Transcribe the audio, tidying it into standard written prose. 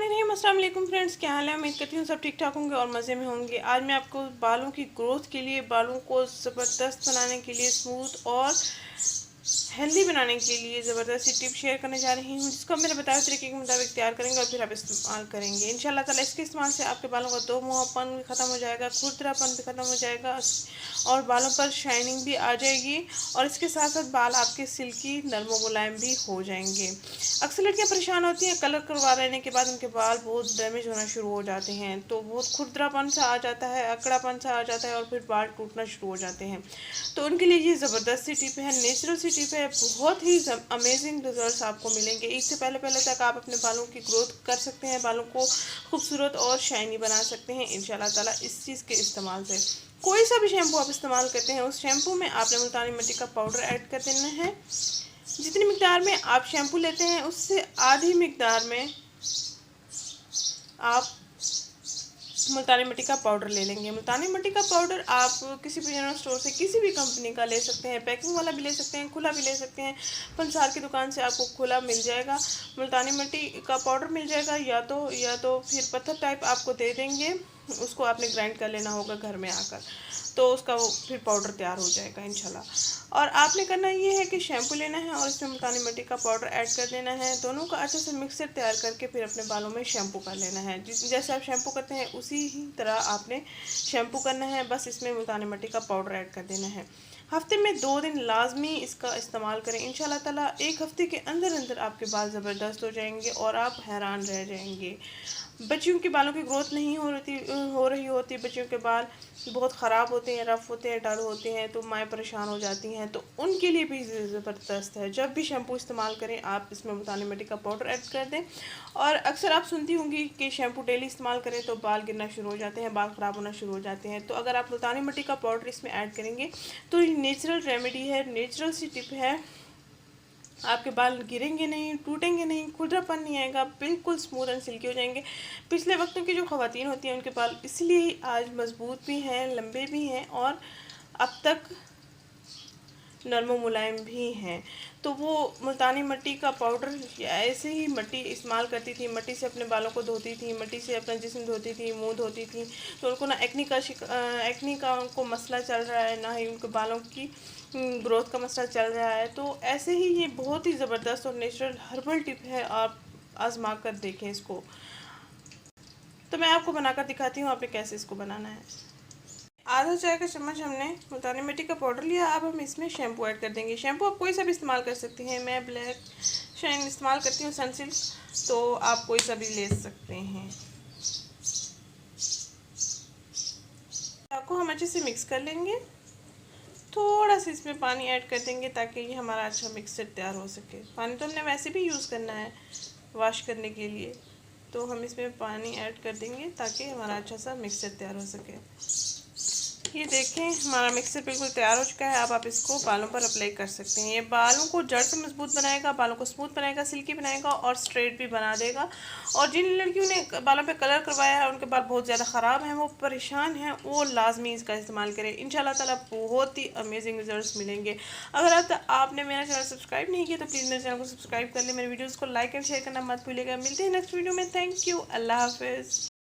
अस्सलाम वालेकुम फ्रेंड्स, क्या हाल है। उम्मीद करती हूँ सब ठीक ठाक होंगे और मज़े में होंगे। आज मैं आपको बालों की ग्रोथ के लिए, बालों को ज़बरदस्त बनाने के लिए, स्मूथ और हेल्दी बनाने के लिए ज़बरदस्त सी टिप शेयर करने जा रही हूँ, जिसको आप मेरे बताए तरीके के मुताबिक तैयार करेंगे और फिर आप इस्तेमाल करेंगे। इंशाल्लाह ताला इसके इस्तेमाल से आपके बालों का दो मुहापन भी ख़त्म हो जाएगा, खुरदरापन भी ख़त्म हो जाएगा और बालों पर शाइनिंग भी आ जाएगी। और इसके साथ साथ बाल आपके सिल्की, नरम मुलायम भी हो जाएंगे। अक्सर लड़कियाँ परेशान होती हैं, कलर करवा लेने के बाद उनके बाल बहुत डैमेज होना शुरू हो जाते हैं, तो बहुत खुरदरापन सा आ जाता है, अकड़ापन सा आ जाता है और फिर बाल टूटना शुरू हो जाते हैं। तो उनके लिए ये ज़बरदस्त सी टिप है, नेचुरल सी टिप है। बहुत ही अमेजिंग रिजल्ट्स आपको मिलेंगे। इससे पहले तक आप अपने बालों की ग्रोथ कर सकते हैं, बालों को खूबसूरत और शाइनी बना सकते हैं इंशाल्लाह ताला इस चीज़ के इस्तेमाल से। कोई सा भी शैम्पू आप इस्तेमाल करते हैं, उस शैम्पू में आपने मुल्तानी मिट्टी का पाउडर ऐड कर देना है। जितनी मिकदार में आप शैम्पू लेते हैं उससे आधी मिकदार में आप मुल्तानी मिट्टी का पाउडर ले लेंगे। मुल्तानी मिट्टी का पाउडर आप किसी भी जनरल स्टोर से, किसी भी कंपनी का ले सकते हैं, पैकिंग वाला भी ले सकते हैं, खुला भी ले सकते हैं। पंसार की दुकान से आपको खुला मिल जाएगा, मुल्तानी मिट्टी का पाउडर मिल जाएगा, या तो फिर पत्थर टाइप आपको दे देंगे। उसको आपने ग्राइंड कर लेना होगा घर में आकर, तो उसका वो फिर पाउडर तैयार हो जाएगा इंशाल्लाह। और आपने करना ये है कि शैम्पू लेना है और इसमें मुल्तानी मिट्टी का पाउडर ऐड कर देना है। दोनों का अच्छे से मिक्सर तैयार करके फिर अपने बालों में शैम्पू कर लेना है। जैसे आप शैम्पू करते हैं उसी ही तरह आपने शैम्पू करना है, बस इसमें मुल्तानी मिट्टी का पाउडर ऐड कर देना है। हफ्ते में 2 दिन लाजमी इसका इस्तेमाल करें इंशाल्लाह ताला। एक हफ्ते के अंदर अंदर आपके बाल ज़बरदस्त हो जाएंगे और आप हैरान रह जाएंगे। बच्चियों के बालों की ग्रोथ नहीं हो रही होती, बच्चियों के बाल बहुत ख़राब होते हैं, रफ़ होते हैं, डल होते हैं, तो माएँ परेशान हो जाती हैं, तो उनके लिए भी ज़बरदस्त है। जब भी शैम्पू इस्तेमाल करें आप इसमें मुल्तानी मिट्टी का पाउडर ऐड कर दें। और अक्सर आप सुनती होंगी कि शैम्पू डेली इस्तेमाल करें तो बाल गिरना शुरू हो जाते हैं, बाल ख़राब होना शुरू हो जाते हैं। तो अगर आप मुल्तानी मिट्टी का पाउडर इसमें ऐड करेंगे तो ये नेचुरल रेमेडी है, नेचुरल सी टिप है। आपके बाल गिरेंगे नहीं, टूटेंगे नहीं, खुरदरापन नहीं आएगा, बिल्कुल स्मूथ एंड सिल्की हो जाएंगे। पिछले वक्तों की जो ख़वातीन होती हैं उनके बाल इसलिए आज मजबूत भी हैं, लंबे भी हैं और अब तक नरम मुलायम भी हैं। तो वो मुल्तानी मिट्टी का पाउडर ऐसे ही मिट्टी इस्तेमाल करती थी, मिट्टी से अपने बालों को धोती थी, मिट्टी से अपना जिस्म धोती थी, मुंह धोती थी, तो उनको ना एक्नी का उनको मसला चल रहा है, ना ही उनके बालों की ग्रोथ का मसला चल रहा है। तो ऐसे ही ये बहुत ही ज़बरदस्त और नेचुरल हर्बल टिप है, आप आजमा कर देखें इसको। तो मैं आपको बनाकर दिखाती हूँ आपने कैसे इसको बनाना है। आधा चाय का चम्मच हमने मुल्तानी मिट्टी का पाउडर लिया। अब हम इसमें शैम्पू ऐड कर देंगे। शैम्पू आप कोई सा भी इस्तेमाल कर सकते हैं, मैं ब्लैक शाइन इस्तेमाल करती हूँ, सनसिल्क, तो आप कोई सा भी ले सकते हैं। आपको हम अच्छे से मिक्स कर लेंगे। थोड़ा सा इसमें पानी ऐड कर देंगे ताकि ये हमारा अच्छा मिक्सचर तैयार हो सके। पानी तो हमने वैसे भी यूज़ करना है वॉश करने के लिए, तो हम इसमें पानी ऐड कर देंगे ताकि हमारा अच्छा सा मिक्सचर तैयार हो सके। ये देखें हमारा मिक्सर बिल्कुल तैयार हो चुका है। अब आप इसको बालों पर अप्लाई कर सकते हैं। ये बालों को जड़ से मजबूत बनाएगा, बालों को स्मूथ बनाएगा, सिल्की बनाएगा और स्ट्रेट भी बना देगा। और जिन लड़कियों ने बालों पे कलर करवाया है, उनके बाल बहुत ज़्यादा ख़राब हैं, वो परेशान हैं, वो लाजमी इसका इस्तेमाल करें। इंशाल्लाह ताला बहुत ही अमेजिंग रिजल्ट्स मिलेंगे। अगर आपने मेरा चैनल सब्सक्राइब नहीं किया तो प्लीज़ मेरे चैनल को सब्सक्राइब कर लें, मेरे वीडियोज़ को लाइक एंड शेयर करना मत भूलिएगा। मिलते हैं नेक्स्ट वीडियो में। थैंक यू, अल्लाह हाफिज़।